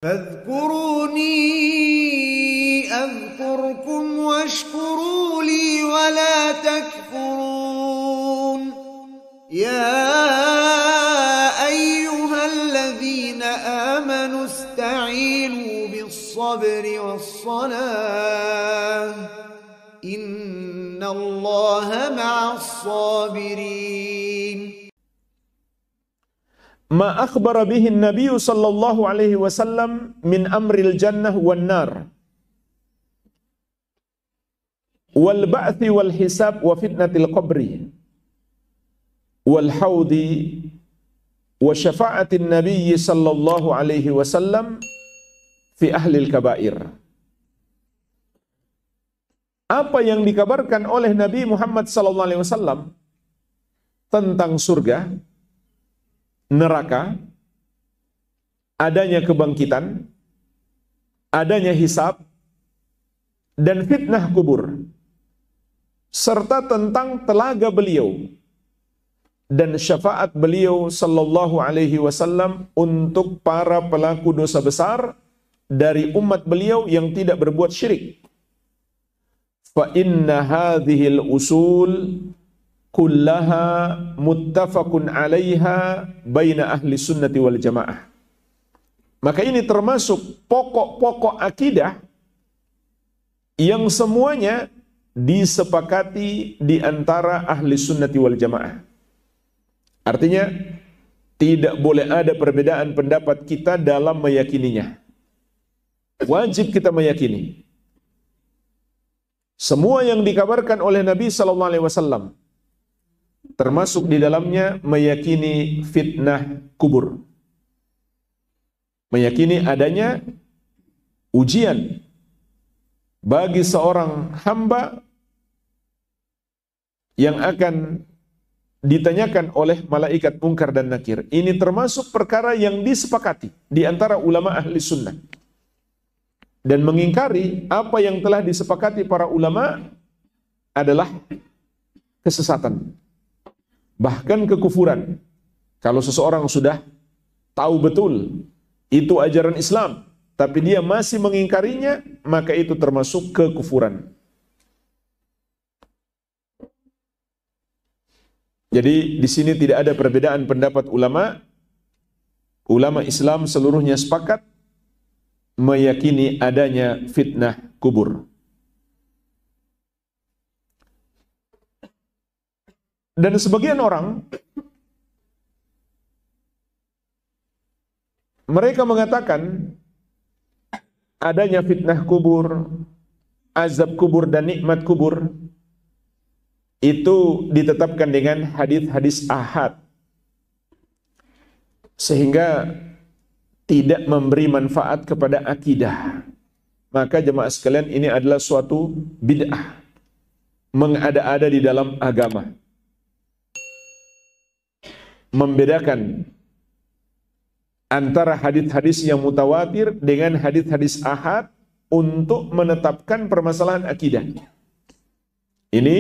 فاذكروني أذكركم واشكروا لي ولا تكفرون يا أيها الذين آمنوا استعينوا بالصبر والصلاة إن الله مع الصابرين. Ma akhbara bihi Nabi sallallahu alaihi wasallam min amril jannah wan nar wal ba'thi wal hisab wa fitnatil qabri wal haudi wa syafa'atin Nabi sallallahu alaihi wasallam fi ahlil kabair. Apa yang dikabarkan oleh Nabi Muhammad sallallahu alaihi wasallam tentang surga, neraka, adanya kebangkitan, adanya hisab, dan fitnah kubur, serta tentang telaga beliau dan syafaat beliau sallallahu alaihi wasallam untuk para pelaku dosa besar dari umat beliau yang tidak berbuat syirik. Fa inna hadhil usul kullaha muttafaqun 'alaiha baina ahli sunnati wal jamaah. Maka ini termasuk pokok-pokok akidah yang semuanya disepakati di antara ahli sunnati wal jamaah. Artinya tidak boleh ada perbedaan pendapat kita dalam meyakininya. Wajib kita meyakini semua yang dikabarkan oleh Nabi sallallahu alaihi wasallam, termasuk di dalamnya meyakini fitnah kubur, meyakini adanya ujian bagi seorang hamba yang akan ditanyakan oleh malaikat Munkar dan Nakir. Ini termasuk perkara yang disepakati di antara ulama ahli sunnah. Dan mengingkari apa yang telah disepakati para ulama adalah kesesatan, bahkan kekufuran. Kalau seseorang sudah tahu betul itu ajaran Islam, tapi dia masih mengingkarinya, maka itu termasuk kekufuran. Jadi di sini tidak ada perbedaan pendapat ulama. Ulama Islam seluruhnya sepakat meyakini adanya fitnah kubur. Dan sebagian orang mereka mengatakan adanya fitnah kubur, azab kubur dan nikmat kubur itu ditetapkan dengan hadis-hadis ahad, sehingga tidak memberi manfaat kepada akidah. Maka jemaah sekalian, ini adalah suatu bid'ah, mengada-ada di dalam agama, membedakan antara hadis-hadis yang mutawatir dengan hadis-hadis ahad untuk menetapkan permasalahan akidah. Ini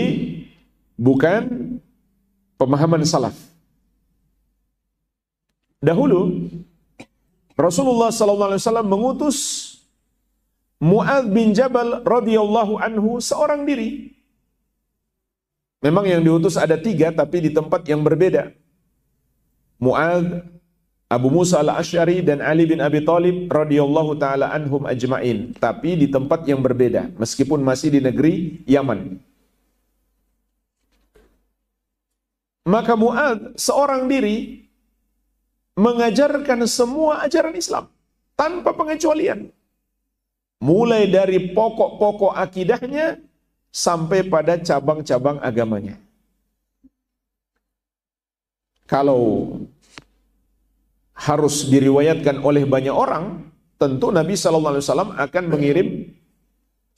bukan pemahaman salaf. Dahulu Rasulullah SAW mengutus Mu'adz bin Jabal radhiyallahu anhu seorang diri. Memang yang diutus ada 3, tapi di tempat yang berbeda. Mu'adz, Abu Musa al-Asy'ari dan Ali bin Abi Thalib radhiyallahu taala anhum ajma'in, tapi di tempat yang berbeda, meskipun masih di negeri Yaman. Maka Mu'adz seorang diri mengajarkan semua ajaran Islam tanpa pengecualian, mulai dari pokok-pokok akidahnya sampai pada cabang-cabang agamanya. Kalau harus diriwayatkan oleh banyak orang, tentu Nabi SAW akan mengirim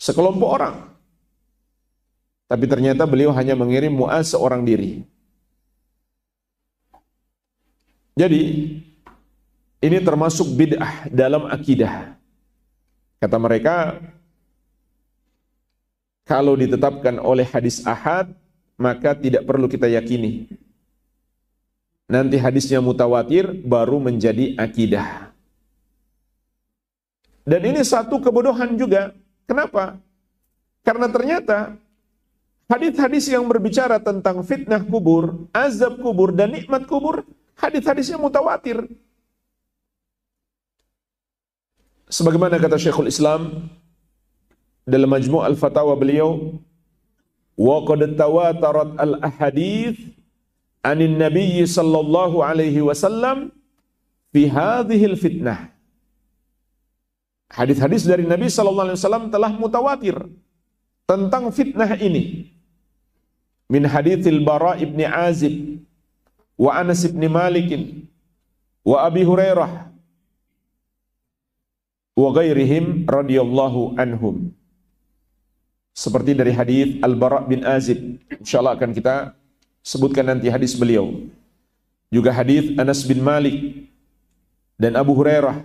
sekelompok orang. Tapi ternyata beliau hanya mengirim Mu'adz seorang diri. Jadi ini termasuk bid'ah dalam akidah. Kata mereka, kalau ditetapkan oleh hadis ahad, maka tidak perlu kita yakini. Nanti hadisnya mutawatir baru menjadi akidah. Dan ini satu kebodohan juga. Kenapa? Karena ternyata hadis-hadis yang berbicara tentang fitnah kubur, azab kubur, dan nikmat kubur, hadis-hadisnya mutawatir. Sebagaimana kata Syekhul Islam dalam Majmu' al-Fatawa beliau, wa qad tawatarat al-ahadits 'anin Nabi sallallahu alaihi wasallam fi hadhihi al-fitnah. Hadis-hadis dari Nabi sallallahu alaihi wasallam telah mutawatir tentang fitnah ini. Min haditsil Bara' ibn Azib wa Anas ibn Malik wa Abi Hurairah wa ghairihim radhiyallahu anhum. Seperti dari hadis Al-Bara' bin Azib, insyaallah akan kita sebutkan nanti hadis beliau. Juga hadis Anas bin Malik dan Abu Hurairah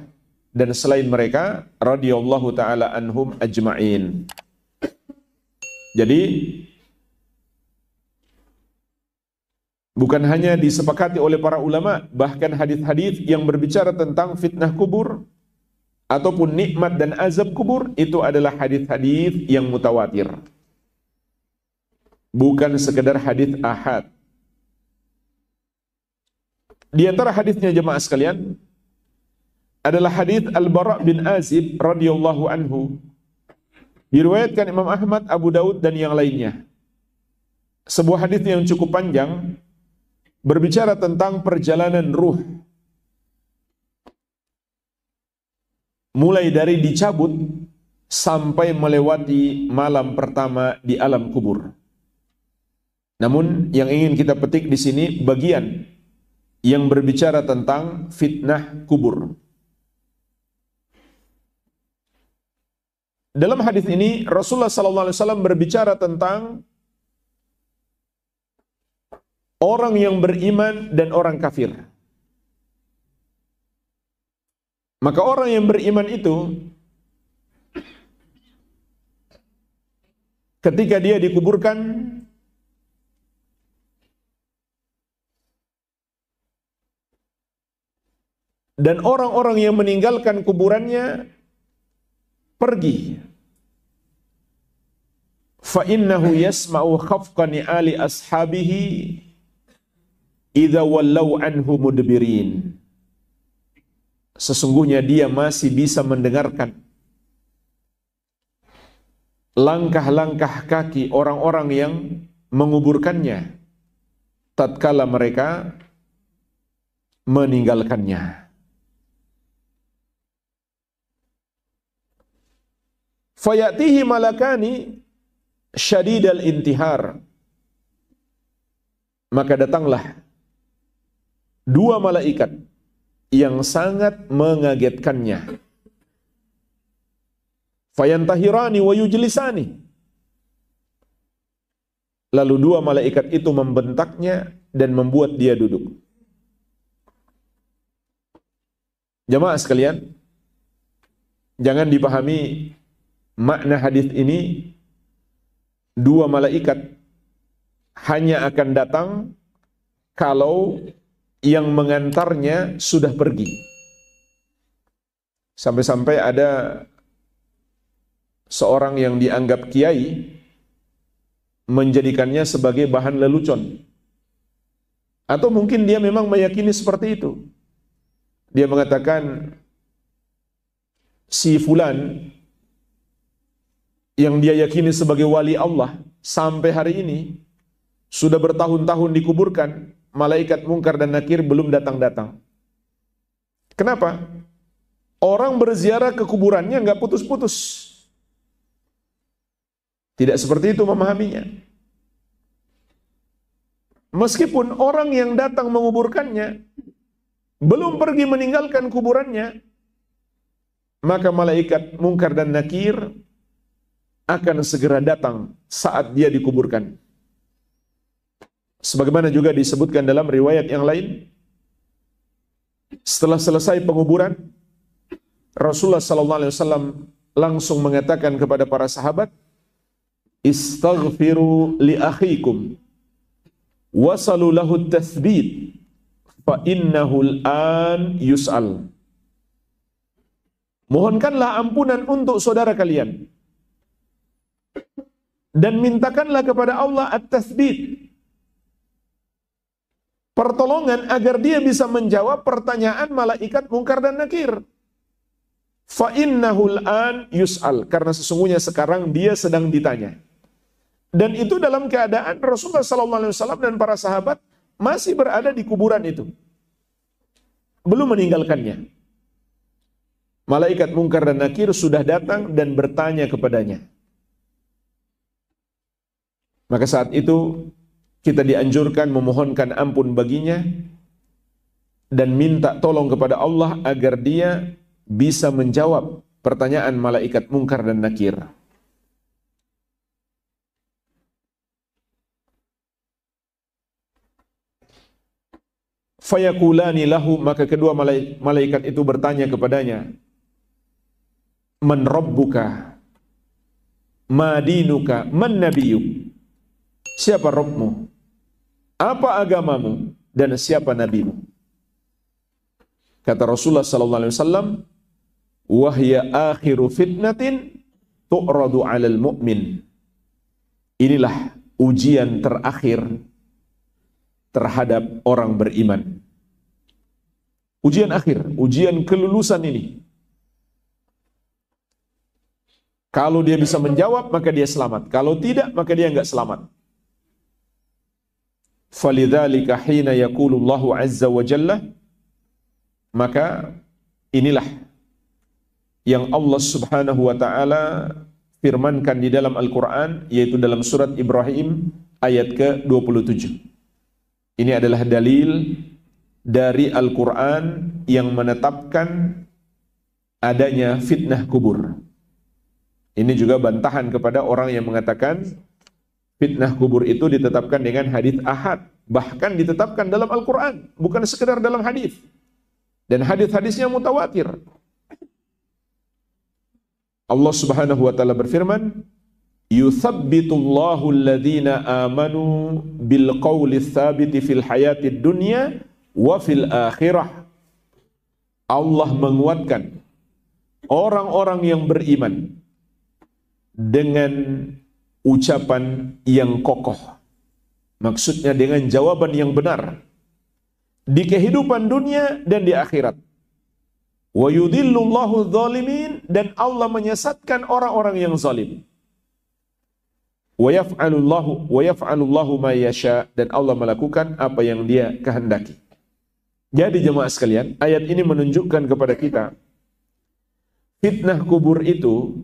dan selain mereka radhiyallahu taala anhum ajma'in. Jadi bukan hanya disepakati oleh para ulama, bahkan hadis-hadis yang berbicara tentang fitnah kubur ataupun nikmat dan azab kubur itu adalah hadis-hadis yang mutawatir. Bukan sekedar hadis ahad. Di antara hadisnya jemaah sekalian adalah hadis Al-Bara' bin Azib radhiyallahu anhu. Diriwayatkan Imam Ahmad, Abu Daud dan yang lainnya. Sebuah hadis yang cukup panjang berbicara tentang perjalanan ruh. Mulai dari dicabut sampai melewati malam pertama di alam kubur. Namun yang ingin kita petik di sini bagian yang berbicara tentang fitnah kubur. Dalam hadis ini Rasulullah SAW berbicara tentang orang yang beriman dan orang kafir. Maka orang yang beriman itu ketika dia dikuburkan dan orang-orang yang meninggalkan kuburannya pergi, fa innahu yasma'u khafqa ni'ali ashabihi idza wallau anhu mudbirin. Sesungguhnya dia masih bisa mendengarkan langkah-langkah kaki orang-orang yang menguburkannya tatkala mereka meninggalkannya. Fayatihi malakani syadidal intihar. Maka datanglah dua malaikat yang sangat mengagetkannya. Fayantahirani wa yujlisani. Lalu dua malaikat itu membentaknya dan membuat dia duduk. Jamaah sekalian, jangan dipahami makna hadis ini dua malaikat hanya akan datang kalau yang mengantarnya sudah pergi. Sampai-sampai ada seorang yang dianggap kiai menjadikannya sebagai bahan lelucon. Atau mungkin dia memang meyakini seperti itu. Dia mengatakan si fulan yang dia yakini sebagai wali Allah sampai hari ini sudah bertahun-tahun dikuburkan, malaikat Munkar dan Nakir belum datang-datang. Kenapa? Orang berziarah ke kuburannya nggak putus-putus. Tidak seperti itu memahaminya. Meskipun orang yang datang menguburkannya belum pergi meninggalkan kuburannya, maka malaikat Munkar dan Nakir akan segera datang saat dia dikuburkan. Sebagaimana juga disebutkan dalam riwayat yang lain, setelah selesai penguburan, Rasulullah SAW langsung mengatakan kepada para sahabat, "Istaghfiru li akhikum, wasalu lahu tathbit, fa innahu al-an yus'al." Mohonkanlah ampunan untuk saudara kalian. Dan mintakanlah kepada Allah at-tathbit, pertolongan agar dia bisa menjawab pertanyaan malaikat Munkar dan Nakir. Fa innahul an yus'al, karena sesungguhnya sekarang dia sedang ditanya. Dan itu dalam keadaan Rasulullah SAW dan para sahabat masih berada di kuburan itu, belum meninggalkannya. Malaikat Munkar dan Nakir sudah datang dan bertanya kepadanya. Maka saat itu kita dianjurkan memohonkan ampun baginya dan minta tolong kepada Allah agar dia bisa menjawab pertanyaan malaikat Munkar dan Nakir. Fayakulani lahu, maka kedua malaikat itu bertanya kepadanya, Man rabbuka, ma dinuka, man nabiyuk. Siapa Rabbmu? Apa agamamu? Dan siapa nabimu? Kata Rasulullah sallallahu alaihi wasallam, wahya akhiru fitnatin tu'radu 'alal mu'min. Inilah ujian terakhir terhadap orang beriman. Ujian akhir, ujian kelulusan ini. Kalau dia bisa menjawab, maka dia selamat. Kalau tidak, maka dia enggak selamat. Falidzalika hina yaqulullahu azza wa jalla, maka inilah yang Allah Subhanahu wa taala firmankan di dalam Al-Qur'an, yaitu dalam surat Ibrahim ayat ke-27. Ini adalah dalil dari Al-Qur'an yang menetapkan adanya fitnah kubur. Ini juga bantahan kepada orang yang mengatakan fitnah kubur itu ditetapkan dengan hadis ahad, bahkan ditetapkan dalam Al-Qur'an, bukan sekedar dalam hadis. Dan hadis-hadisnya mutawatir. Allah Subhanahu wa taala berfirman, "Yuthabbitullahu alladhina amanu bil qawli tsabiti fil hayatid dunya wa fil akhirah." Allah menguatkan orang-orang yang beriman dengan ucapan yang kokoh. Maksudnya dengan jawaban yang benar di kehidupan dunia dan di akhirat. Wa yudhillullahu dzalimin, dan Allah menyesatkan orang-orang yang zalim. Wa yaf'alullahu ma yasha, dan Allah melakukan apa yang Dia kehendaki. Jadi jemaah sekalian, ayat ini menunjukkan kepada kita fitnah kubur itu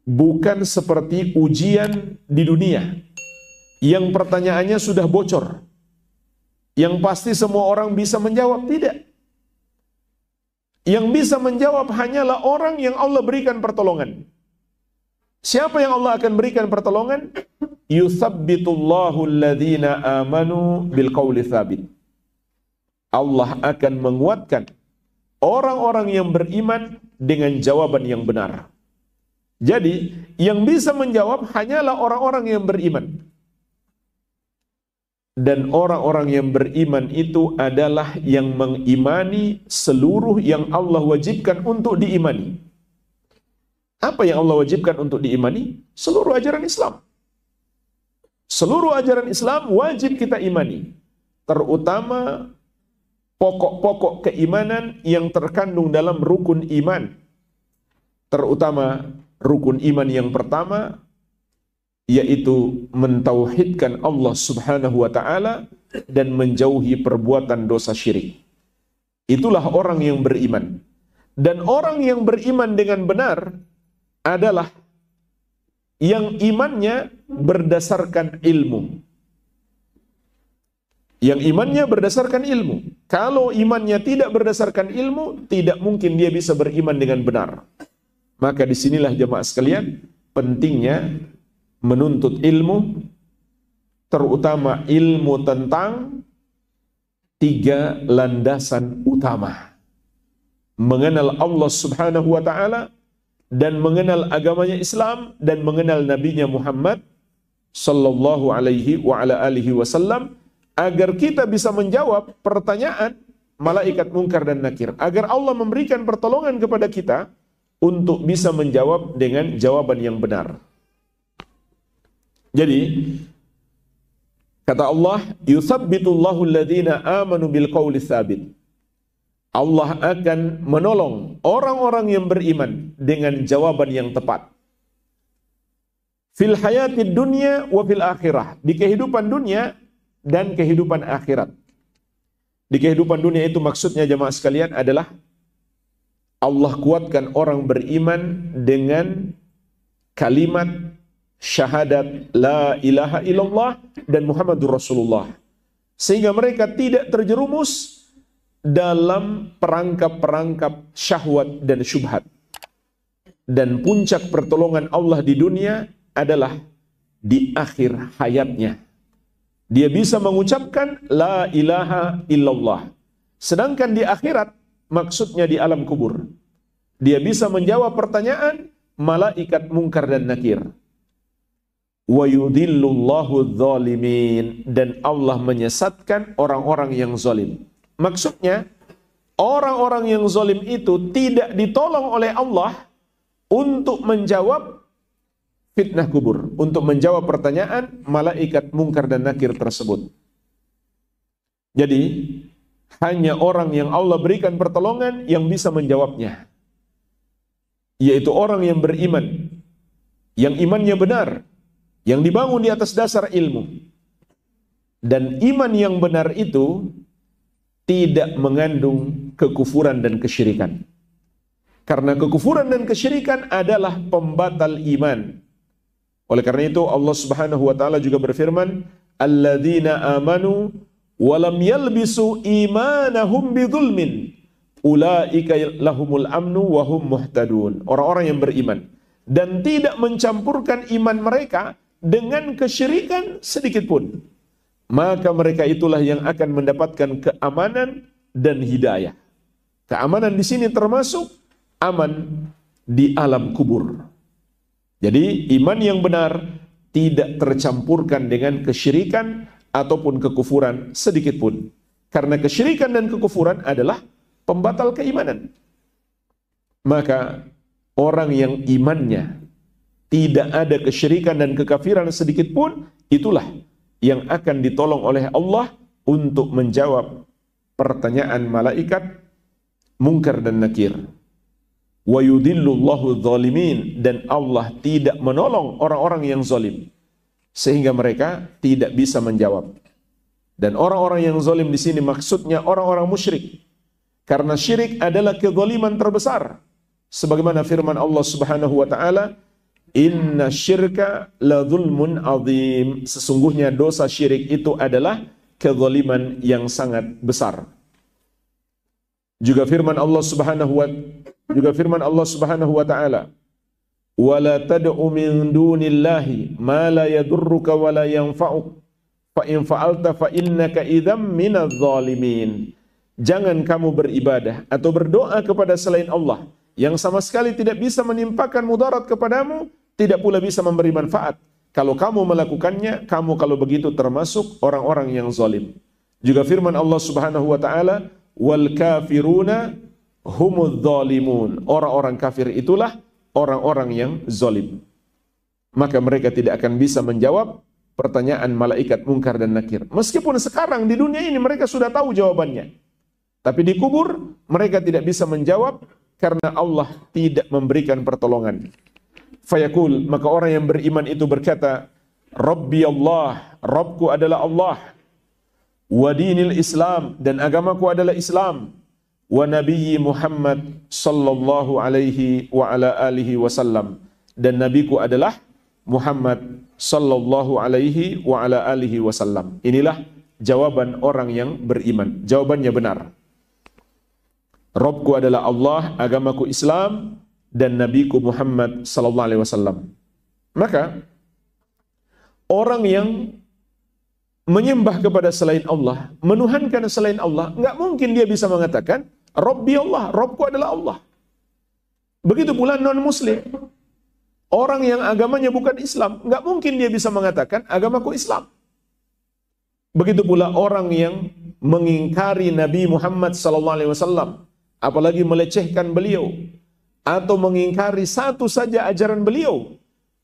bukan seperti ujian di dunia yang pertanyaannya sudah bocor, yang pasti semua orang bisa menjawab. Tidak. Yang bisa menjawab hanyalah orang yang Allah berikan pertolongan. Siapa yang Allah akan berikan pertolongan? Yuthabbitullahu alladhina amanu bil qawli tsabit. Allah akan menguatkan orang-orang yang beriman dengan jawaban yang benar. Jadi, yang bisa menjawab hanyalah orang-orang yang beriman. Dan orang-orang yang beriman itu adalah yang mengimani seluruh yang Allah wajibkan untuk diimani. Apa yang Allah wajibkan untuk diimani? Seluruh ajaran Islam. Seluruh ajaran Islam wajib kita imani. Terutama pokok-pokok keimanan yang terkandung dalam rukun iman. Terutama rukun iman yang pertama, yaitu mentauhidkan Allah Subhanahu wa ta'ala dan menjauhi perbuatan dosa syirik. Itulah orang yang beriman. Dan orang yang beriman dengan benar adalah yang imannya berdasarkan ilmu. Yang imannya berdasarkan ilmu. Kalau imannya tidak berdasarkan ilmu, tidak mungkin dia bisa beriman dengan benar. Maka disinilah jemaah sekalian pentingnya menuntut ilmu, terutama ilmu tentang 3 landasan utama. Mengenal Allah Subhanahu wa ta'ala, dan mengenal agamanya Islam, dan mengenal Nabinya Muhammad sallallahu alaihi wa ala alihi wasallam, agar kita bisa menjawab pertanyaan malaikat Munkar dan Nakir, agar Allah memberikan pertolongan kepada kita untuk bisa menjawab dengan jawaban yang benar. Jadi, kata Allah, yuthabbitullahu alladhina amanu bil qawli tsabit. Allah akan menolong orang-orang yang beriman dengan jawaban yang tepat. Fil hayatid dunya wa fil akhirah. Di kehidupan dunia dan kehidupan akhirat. Di kehidupan dunia itu maksudnya jemaah sekalian adalah Allah kuatkan orang beriman dengan kalimat syahadat la ilaha illallah dan Muhammadur Rasulullah. Sehingga mereka tidak terjerumus dalam perangkap-perangkap syahwat dan syubhat. Dan puncak pertolongan Allah di dunia adalah di akhir hayatnya. Dia bisa mengucapkan la ilaha illallah. Sedangkan di akhirat, maksudnya di alam kubur, dia bisa menjawab pertanyaan malaikat mungkar dan nakir. Wa yudhillullahu dzalimin, dan Allah menyesatkan orang-orang yang zalim. Maksudnya, orang-orang yang zalim itu tidak ditolong oleh Allah untuk menjawab fitnah kubur, untuk menjawab pertanyaan malaikat mungkar dan nakir tersebut. Jadi, hanya orang yang Allah berikan pertolongan yang bisa menjawabnya, yaitu orang yang beriman, yang imannya benar, yang dibangun di atas dasar ilmu. Dan iman yang benar itu tidak mengandung kekufuran dan kesyirikan. Karena kekufuran dan kesyirikan adalah pembatal iman. Oleh karena itu Allah Subhanahu wa taala juga berfirman, "Alladzina amanu wa lam yalbisu imanahum bidzulmin, ulaika lahumul amnu wa hum muhtadun." Orang-orang yang beriman dan tidak mencampurkan iman mereka dengan kesyirikan sedikit pun, maka mereka itulah yang akan mendapatkan keamanan dan hidayah. Keamanan di sini termasuk aman di alam kubur. Jadi iman yang benar tidak tercampurkan dengan kesyirikan ataupun kekufuran sedikit pun. Karena kesyirikan dan kekufuran adalah pembatal keimanan. Maka orang yang imannya tidak ada kesyirikan dan kekafiran sedikit pun, itulah yang akan ditolong oleh Allah untuk menjawab pertanyaan malaikat mungkar dan nakir. Wa yudhillullahu dzalimin, dan Allah tidak menolong orang-orang yang zalim sehingga mereka tidak bisa menjawab. Dan orang-orang yang zalim di sini maksudnya orang-orang musyrik. Karena syirik adalah kezaliman terbesar. Sebagaimana firman Allah Subhanahu wa taala, "Inna syirka la dzulmun azim." Sesungguhnya dosa syirik itu adalah kezaliman yang sangat besar. Juga firman Allah Subhanahu wa taala, "Wa la tad'u min dunillahi ma la yadurruka wa la yanfa'uk, fa in fa'alta fa innaka idzam minadh dhalimin." Jangan kamu beribadah atau berdoa kepada selain Allah yang sama sekali tidak bisa menimpakan mudarat kepadamu, tidak pula bisa memberi manfaat. Kalau kamu melakukannya, kamu kalau begitu termasuk orang-orang yang zalim. Juga firman Allah Subhanahu wa taala, "Wal kafiruna humudz zalimun." Orang-orang kafir itulah orang-orang yang zalim. Maka mereka tidak akan bisa menjawab pertanyaan malaikat mungkar dan nakir. Meskipun sekarang di dunia ini mereka sudah tahu jawabannya. Tapi di kubur mereka tidak bisa menjawab karena Allah tidak memberikan pertolongan. Fayaqul, maka orang yang beriman itu berkata, "Rabbi Allah, Rabbku adalah Allah. Wa dinil Islam, dan agamaku adalah Islam. Wa nabiyyi Muhammad sallallahu alaihi wa ala alihi wasallam, dan nabiku adalah Muhammad sallallahu alaihi wa ala alihi wasallam." Inilah jawaban orang yang beriman. Jawabannya benar. Rabbku adalah Allah, agamaku Islam, dan nabiku Muhammad sallallahu alaihi wasallam. Maka orang yang menyembah kepada selain Allah, menuhankan selain Allah, enggak mungkin dia bisa mengatakan Rabbi Allah, Rabbku adalah Allah. Begitu pula non-muslim, orang yang agamanya bukan Islam, enggak mungkin dia bisa mengatakan agamaku Islam. Begitu pula orang yang mengingkari Nabi Muhammad sallallahu alaihi wasallam, apalagi melecehkan beliau, atau mengingkari satu saja ajaran beliau,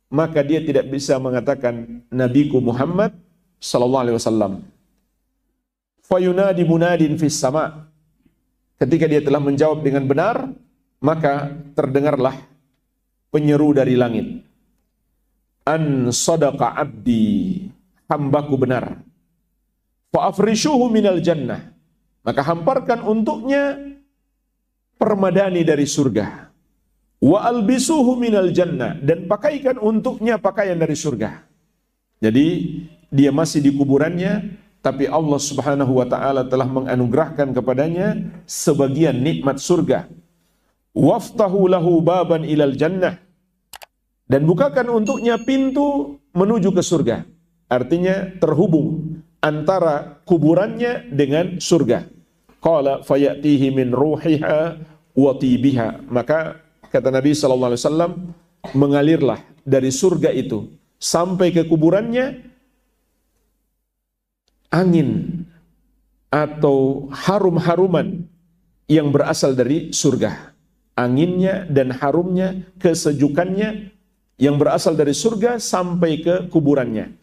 maka dia tidak bisa mengatakan Nabiku Muhammad sallallahu alaihi wasallam. Fayunadi munadin fis sama. Ketika dia telah menjawab dengan benar, maka terdengarlah penyeru dari langit. An sadaqa abdi, hambaku benar. Fa afrishuhu minal jannah. Maka hamparkan untuknya permadani dari surga. Wa albisuhu minal jannah, dan pakaikan untuknya pakaian dari surga. Jadi dia masih di kuburannya, tapi Allah Subhanahu wa taala telah menganugerahkan kepadanya sebagian nikmat surga. Waftahu lahu baban ilal jannah, dan bukakan untuknya pintu menuju ke surga. Artinya terhubung antara kuburannya dengan surga. Qala fayatihi min ruhiha wa tibiha. Maka kata Nabi sallallahu alaihi wasallam, mengalirlah dari surga itu sampai ke kuburannya angin atau harum-haruman yang berasal dari surga. Anginnya dan harumnya, kesejukannya yang berasal dari surga sampai ke kuburannya.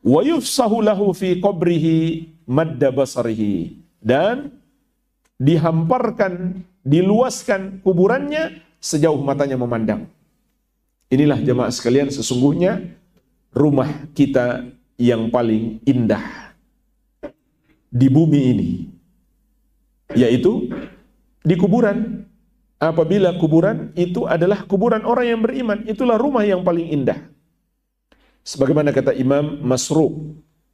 Wa yufsahu lahu fi qabrihi madda basarihi, dan dihamparkan, diluaskan kuburannya sejauh matanya memandang. Inilah jemaah sekalian sesungguhnya rumah kita yang paling indah di bumi ini, yaitu di kuburan. Apabila kuburan itu adalah kuburan orang yang beriman, itulah rumah yang paling indah. Sebagaimana kata Imam Masruq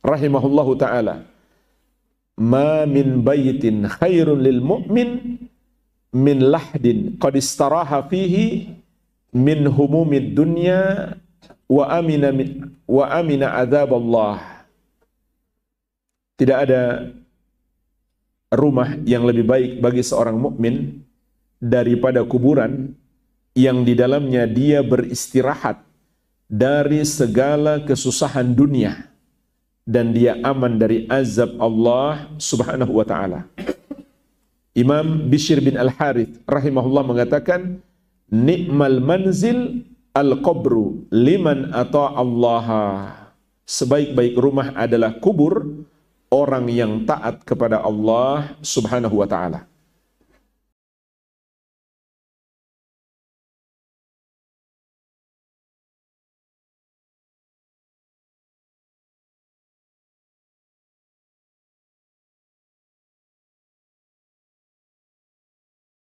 rahimahullahu ta'ala, ma min baitin khairun lil mu'min min lahdin qad istaraha fihi min humumid dunya wa amina adzab Allah. Tidak ada rumah yang lebih baik bagi seorang mukmin daripada kuburan yang di dalamnya dia beristirahat dari segala kesusahan dunia dan dia aman dari azab Allah Subhanahu wa taala. Imam Bishr bin Al-Harith rahimahullah mengatakan, ni'mal manzil al-qabru liman ata'allaha. Sebaik-baik rumah adalah kubur orang yang taat kepada Allah Subhanahu wa taala.